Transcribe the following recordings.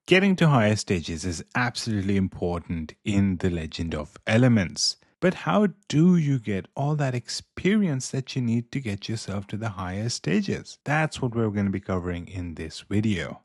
Getting to higher stages is absolutely important in the Legend of Elements. But how do you get all that experience that you need to get yourself to the higher stages? That's what we're going to be covering in this video.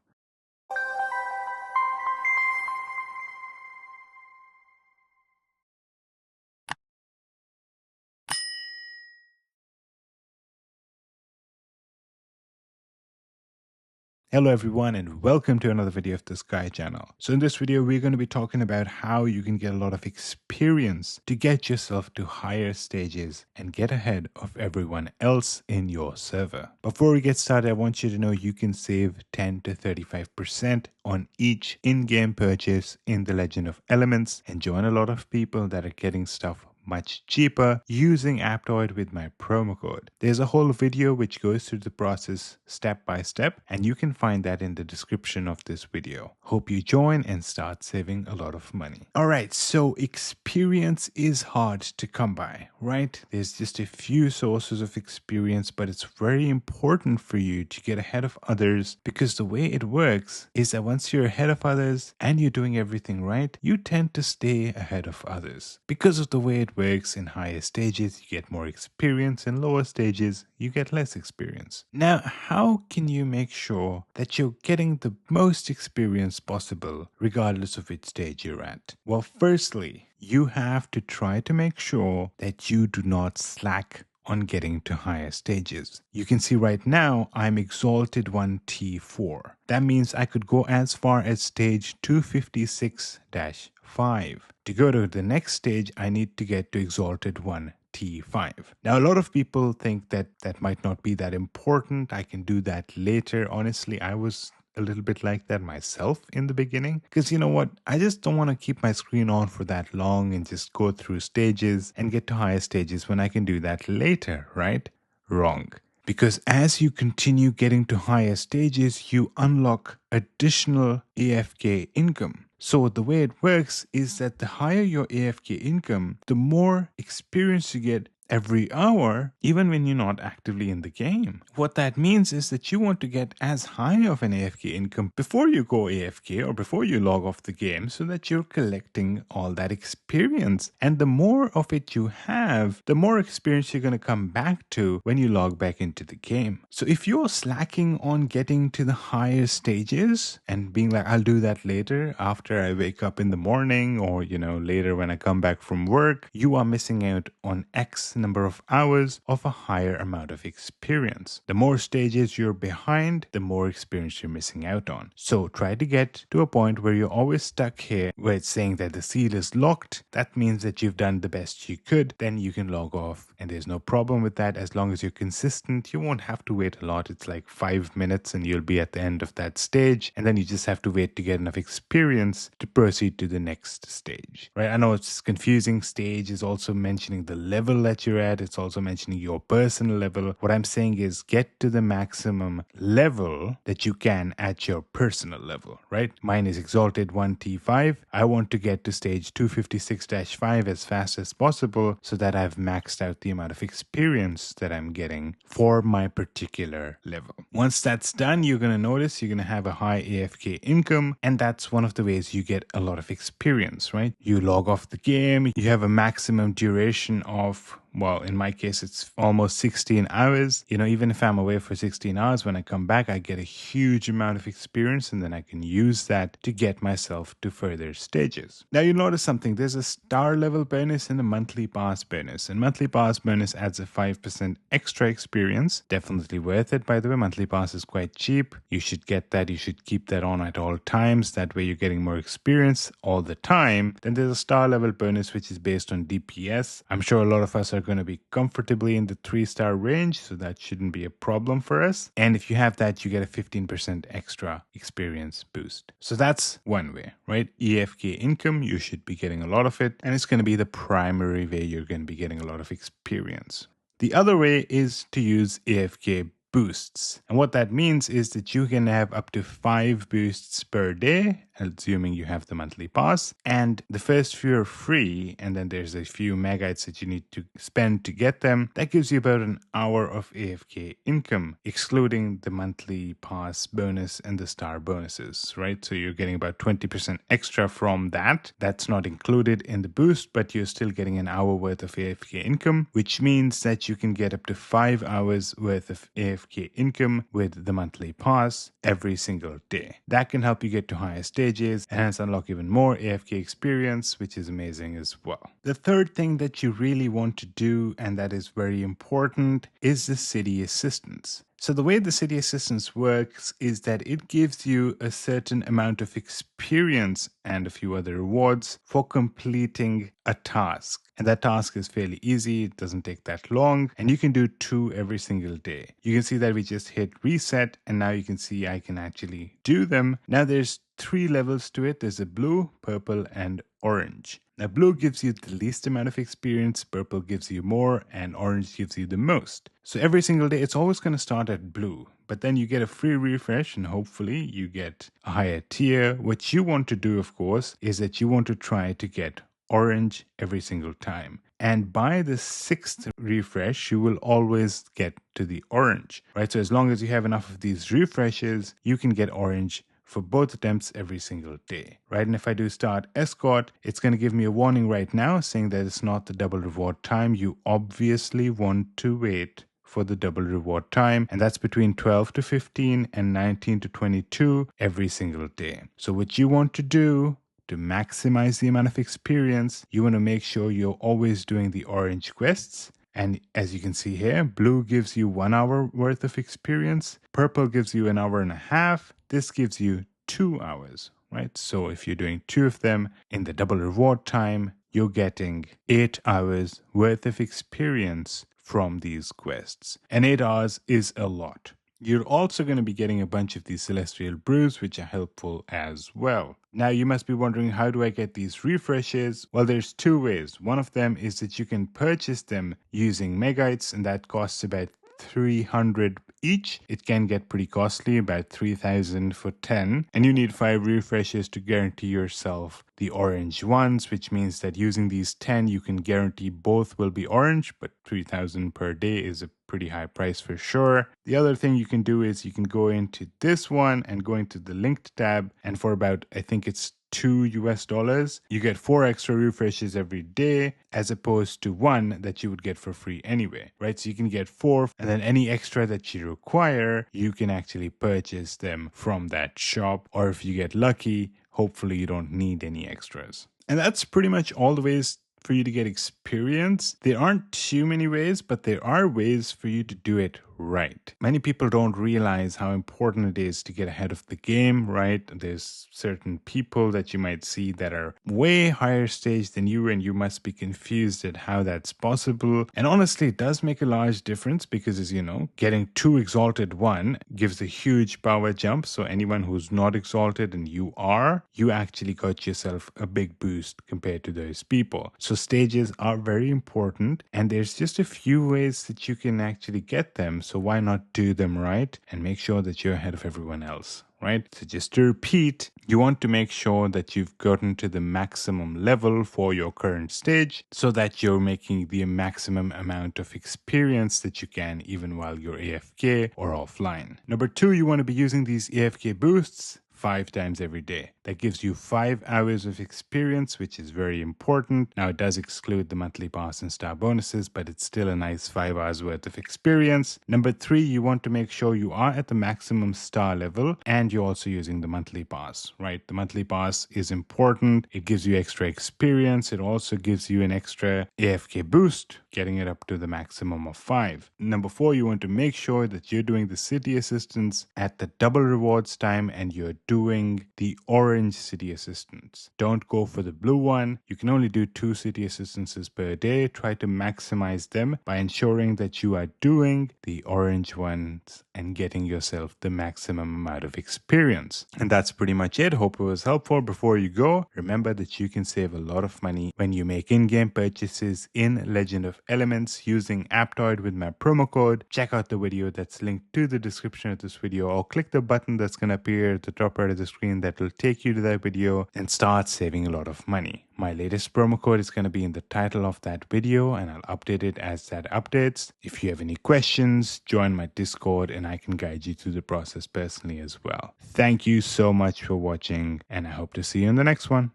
Hello everyone and welcome to another video of the Sky channel. So in this video we're going to be talking about how you can get a lot of experience to get yourself to higher stages and get ahead of everyone else in your server. Before we get started, I want you to know you can save 10 to 35% on each in-game purchase in the Legend of Elements and join a lot of people that are getting stuff much cheaper using Aptoide with my promo code. There's a whole video which goes through the process step by step, and you can find that in the description of this video. Hope you join and start saving a lot of money. Alright, so experience is hard to come by, right? There's just a few sources of experience, but it's very important for you to get ahead of others, because the way it works is that once you're ahead of others and you're doing everything right, you tend to stay ahead of others. Because of the way it works, in higher stages you get more experience, in lower stages you get less experience. Now, how can you make sure that you're getting the most experience possible regardless of which stage you're at? Well, firstly, you have to try to make sure that you do not slack on getting to higher stages. You can see right now I'm Exalted 1 T4. That means I could go as far as stage 256-5. To go to the next stage, I need to get to Exalted 1 T5. Now, a lot of people think that that might not be that important. I can do that later. Honestly, I was a little bit like that myself in the beginning, because you know what, I just don't want to keep my screen on for that long and just go through stages and get to higher stages when I can do that later, right? Wrong. Because as you continue getting to higher stages, you unlock additional AFK income. So the way it works is that the higher your AFK income, the more experience you get every hour, even when you're not actively in the game. What that means is that you want to get as high of an AFK income before you go AFK or before you log off the game, so that you're collecting all that experience. And the more of it you have, the more experience you're going to come back to when you log back into the game. So if you're slacking on getting to the higher stages and being like, I'll do that later after I wake up in the morning, or later when I come back from work, you are missing out on X number of hours of a higher amount of experience. The more stages you're behind, the more experience you're missing out on. So try to get to a point where you're always stuck here, where it's saying that the seal is locked. That means that you've done the best you could. Then you can log off, and there's no problem with that. As long as you're consistent, you won't have to wait a lot. It's like 5 minutes and you'll be at the end of that stage, and then you just have to wait to get enough experience to proceed to the next stage, right? I know it's confusing. Stage is also mentioning the level that you're at. It's also mentioning your personal level. What I'm saying is get to the maximum level that you can at your personal level, right? Mine is Exalted 1 T5. I want to get to stage 256-5 as fast as possible, so that I've maxed out the amount of experience that I'm getting for my particular level. Once that's done, you're going to notice you're going to have a high AFK income, and that's one of the ways you get a lot of experience, right? You log off the game, you have a maximum duration of, well, in my case, it's almost 16 hours. Even if I'm away for 16 hours, when I come back, I get a huge amount of experience, and then I can use that to get myself to further stages. Now, you'll notice something. There's a star level bonus and a monthly pass bonus. And monthly pass bonus adds a 5% extra experience. Definitely worth it, by the way. Monthly pass is quite cheap. You should get that. You should keep that on at all times. That way you're getting more experience all the time. Then there's a star level bonus, which is based on DPS. I'm sure a lot of us are going to be comfortably in the 3-star range, so that shouldn't be a problem for us. And if you have that, you get a 15% extra experience boost. So that's one way, right? AFK income, you should be getting a lot of it, and it's going to be the primary way you're going to be getting a lot of experience. The other way is to use AFK boosts. And what that means is that you can have up to 5 boosts per day, assuming you have the monthly pass. And the first few are free, and then there's a few megabytes that you need to spend to get them. That gives you about an hour of AFK income, excluding the monthly pass bonus and the star bonuses, right? So you're getting about 20% extra from that. That's not included in the boost, but you're still getting an hour worth of AFK income, which means that you can get up to 5 hours worth of AFK income with the monthly pass every single day. That can help you get to higher stages and hence unlock even more AFK experience, which is amazing as well. The third thing that you really want to do, and that is very important, is the city assistance. So the way the city assistance works is that it gives you a certain amount of experience and a few other rewards for completing a task. And that task is fairly easy, it doesn't take that long, and you can do 2 every single day. You can see that we just hit reset, and now you can see I can actually do them. Now there's 3 levels to it. There's a blue, purple, and orange. Now blue gives you the least amount of experience, purple gives you more, and orange gives you the most. So every single day it's always going to start at blue, but then you get a free refresh and hopefully you get a higher tier. What you want to do, of course, is that you want to try to get orange every single time. And by the 6th refresh, you will always get to the orange, right? So as long as you have enough of these refreshes, you can get orange for both attempts every single day, right? And if I do start escort, it's going to give me a warning right now saying that it's not the double reward time. You obviously want to wait for the double reward time, and that's between 12 to 15 and 19 to 22 every single day. So what you want to do to maximize the amount of experience, you want to make sure you're always doing the orange quests. And as you can see here, blue gives you 1 hour worth of experience. Purple gives you an hour and a half. This gives you 2 hours, right? So if you're doing 2 of them in the double reward time, you're getting 8 hours worth of experience from these quests. And 8 hours is a lot. You're also going to be getting a bunch of these celestial brews, which are helpful as well. Now you must be wondering, how do I get these refreshes? Well, there's 2 ways. One of them is that you can purchase them using megabytes, and that costs about 300 each. It can get pretty costly, about 3,000 for 10, and you need 5 refreshes to guarantee yourself the orange ones, which means that using these 10 you can guarantee both will be orange, but 3,000 per day is a pretty high price for sure. The other thing you can do is you can go into this one and go into the linked tab, and for about, I think it's $2, you get 4 extra refreshes every day, as opposed to 1 that you would get for free anyway, right? So you can get 4, and then any extra that you require, you can actually purchase them from that shop, or if you get lucky, hopefully you don't need any extras. And that's pretty much all the ways for you to get experience. There aren't too many ways, but there are ways for you to do it right. Many people don't realize how important it is to get ahead of the game, right? There's certain people that you might see that are way higher stage than you, and you must be confused at how that's possible. And honestly, it does make a large difference because, as you know, getting 2 exalted 1 gives a huge power jump. So anyone who's not exalted and you are, you actually got yourself a big boost compared to those people. So stages are very important, and there's just a few ways that you can actually get them. So why not do them right and make sure that you're ahead of everyone else, right? So just to repeat, you want to make sure that you've gotten to the maximum level for your current stage so that you're making the maximum amount of experience that you can even while you're AFK or offline. Number 2, you want to be using these AFK boosts 5 times every day. That gives you 5 hours of experience, which is very important. Now, it does exclude the monthly pass and star bonuses, but it's still a nice 5 hours worth of experience. Number 3, you want to make sure you are at the maximum star level and you're also using the monthly pass, right? The monthly pass is important. It gives you extra experience. It also gives you an extra AFK boost, getting it up to the maximum of 5. Number 4, you want to make sure that you're doing the city assistance at the double rewards time and you're doing the orange city assistance. Don't go for the blue one. You can only do 2 city assistances per day. Try to maximize them by ensuring that you are doing the orange ones and getting yourself the maximum amount of experience. And that's pretty much it. Hope it was helpful. Before you go, remember that you can save a lot of money when you make in-game purchases in Legend of Elements using Aptoide with my promo code. Check out the video that's linked to the description of this video, or click the button that's going to appear at the top part of the screen that will take you to that video and start saving a lot of money. My latest promo code is going to be in the title of that video, and I'll update it as that updates. If you have any questions, join my Discord and I can guide you through the process personally as well. Thank you so much for watching, and I hope to see you in the next one.